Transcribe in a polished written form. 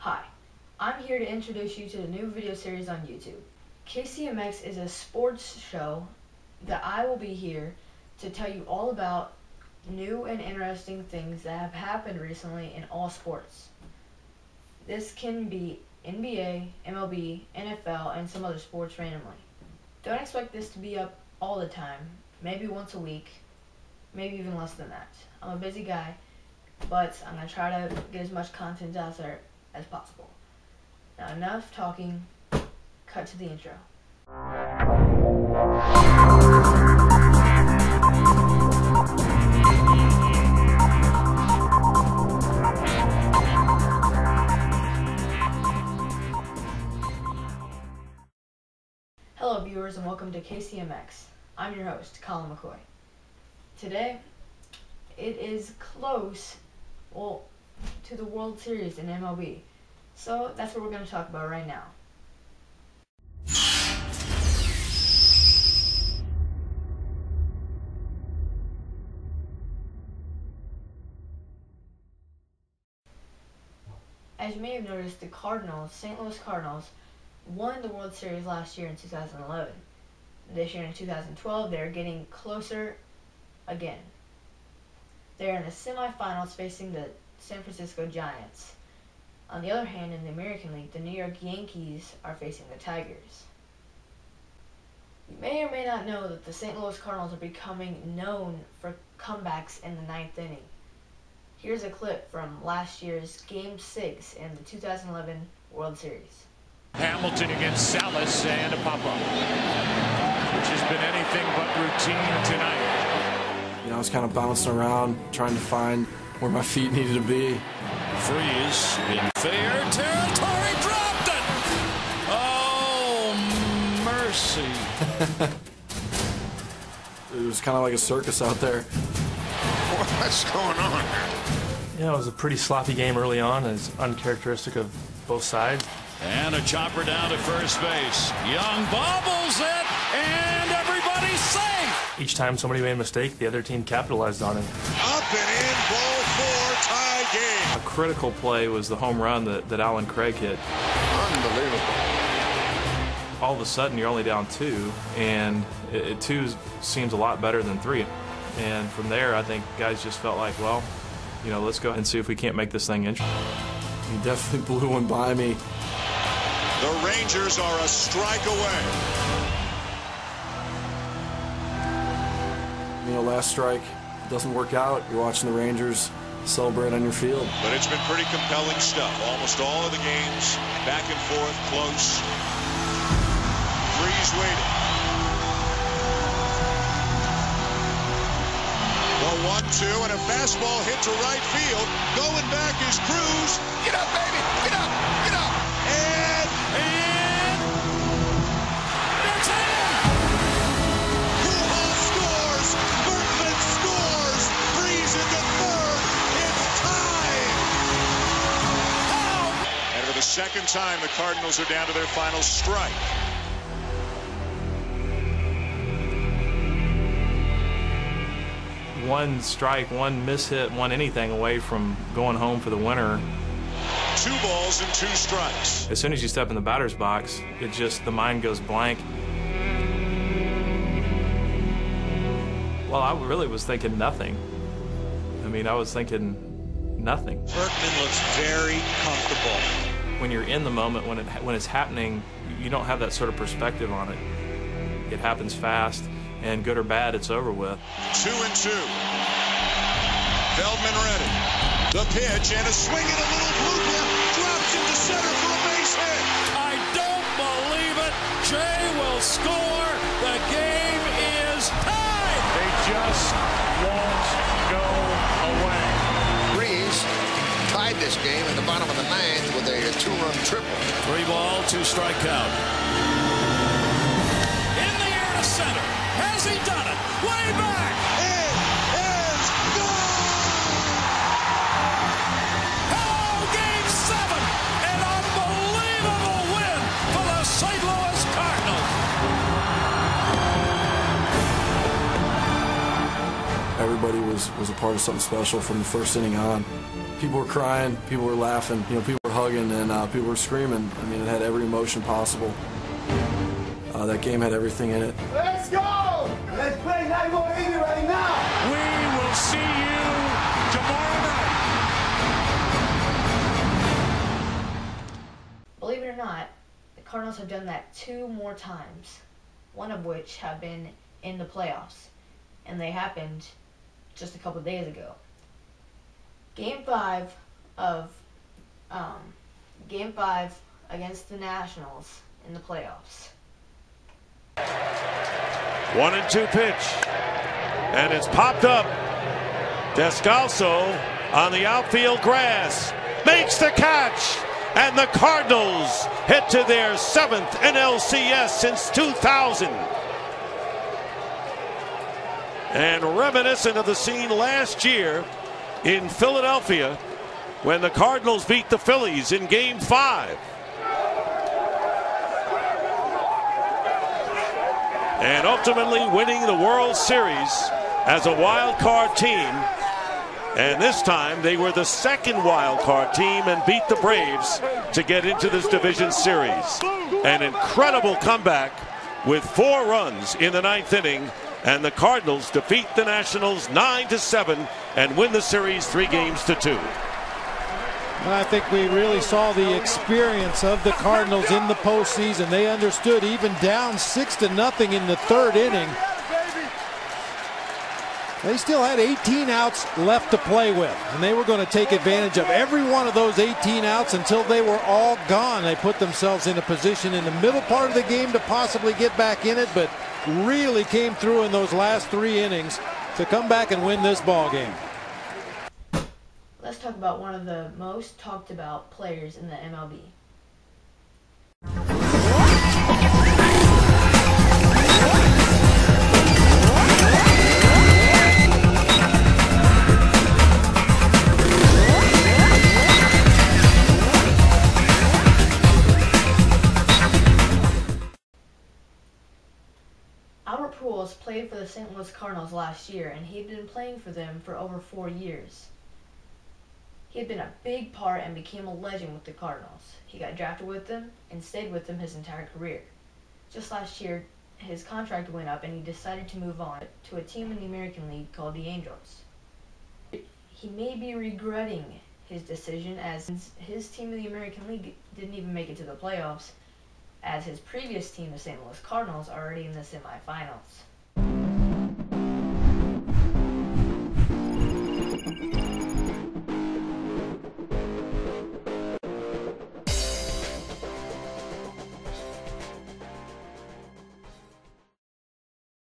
Hi, I'm here to introduce you to the new video series on YouTube. KCMX is a sports show that I will be here to tell you all about new and interesting things that have happened recently in all sports. This can be NBA, MLB, NFL, and some other sports randomly. Don't expect this to be up all the time, maybe once a week, maybe even less than that. I'm a busy guy, but I'm going to try to get as much content out there as possible. Now enough talking, cut to the intro. Hello viewers and welcome to KCMX. I'm your host, Colin McCoy. Today, it is close, to the World Series in MLB. So that's what we're going to talk about right now. As you may have noticed, the St. Louis Cardinals, won the World Series last year in 2011. This year in 2012, they're getting closer again. They're in the semifinals facing the San Francisco Giants. On the other hand, in the American League, the New York Yankees are facing the Tigers. You may or may not know that the St. Louis Cardinals are becoming known for comebacks in the ninth inning. Here's a clip from last year's Game 6 in the 2011 World Series. Hamilton against Salas and a pop-up, which has been anything but routine tonight. I was kind of bouncing around, trying to find where my feet needed to be. Freeze in fair territory, dropped it! Oh, mercy. It was kind of like a circus out there. What's going on? Yeah, it was a pretty sloppy game early on, as uncharacteristic of both sides. And a chopper down to first base. Young bobbles it, and everybody's safe. Each time somebody made a mistake, the other team capitalized on it. Up and in, ball four, tie game. A critical play was the home run that Alan Craig hit. Unbelievable. All of a sudden, you're only down 2, and 2 seems a lot better than 3. And from there, I think guys just felt like, well, let's go ahead and see if we can't make this thing interesting. He definitely blew one by me. The Rangers are a strike away. Last strike doesn't work out. You're watching the Rangers celebrate on your field. But it's been pretty compelling stuff. Almost all of the games, back and forth, close. Freeze waiting. The 1-2 and a fastball hit to right field. Going back is Cruz. Get up, baby! Get up! Get up! And it's in! Pujols scores! Bergman scores! Freeze into third! It's tied! And for the second time, the Cardinals are down to their final strike. One strike, one mishit, one anything away from going home for the winner. 2 balls and 2 strikes. As soon as you step in the batter's box, the mind goes blank. Well, I really was thinking nothing. I was thinking nothing. Bergman looks very comfortable. When you're in the moment, when it's happening, you don't have that sort of perspective on it. It happens fast, and good or bad, it's over with. 2-2. Feldman ready. The pitch and a swing and a little blooper. Drops into center for a base hit. I don't believe it. Jay will score. The game is tied. They just won't go away. Freeze tied this game in the bottom of the 9th with a 2-run triple. 3 ball, 2 strike count. In the air to center. Has he done it? Way back. It is gone. Oh, Game 7. An unbelievable win for the St. Louis Cardinals. Everybody was a part of something special from the first inning on. People were crying, people were laughing, people were hugging, and people were screaming. I mean, it had every emotion possible. That game had everything in it. Let's go! Let's play 9-1-80 right now! We will see you tomorrow night. Believe it or not, the Cardinals have done that 2 more times, one of which have been in the playoffs, and they happened just a couple of days ago. Game 5 against the Nationals in the playoffs. 1-2 pitch, and it's popped up. Descalso on the outfield grass makes the catch, and the Cardinals head to their 7th NLCS since 2000. And reminiscent of the scene last year in Philadelphia when the Cardinals beat the Phillies in Game 5. And ultimately winning the World Series as a wild card team. And this time they were the 2nd wild card team and beat the Braves to get into this division series. An incredible comeback with 4 runs in the 9th inning, and the Cardinals defeat the Nationals 9-7 and win the series 3-2. I think we really saw the experience of the Cardinals in the postseason. They understood, even down 6-0 in the 3rd inning, they still had 18 outs left to play with, and they were going to take advantage of every one of those 18 outs until they were all gone. They put themselves in a position in the middle part of the game to possibly get back in it, but really came through in those last 3 innings to come back and win this ball game. Let's talk about one of the most talked about players in the MLB. Albert Pujols played for the St. Louis Cardinals last year, and he'd been playing for them for over 4 years. He had been a big part and became a legend with the Cardinals. He got drafted with them and stayed with them his entire career. Just last year, his contract went up and he decided to move on to a team in the American League called the Angels. He may be regretting his decision, as his team in the American League didn't even make it to the playoffs, as his previous team, the St. Louis Cardinals, are already in the semifinals.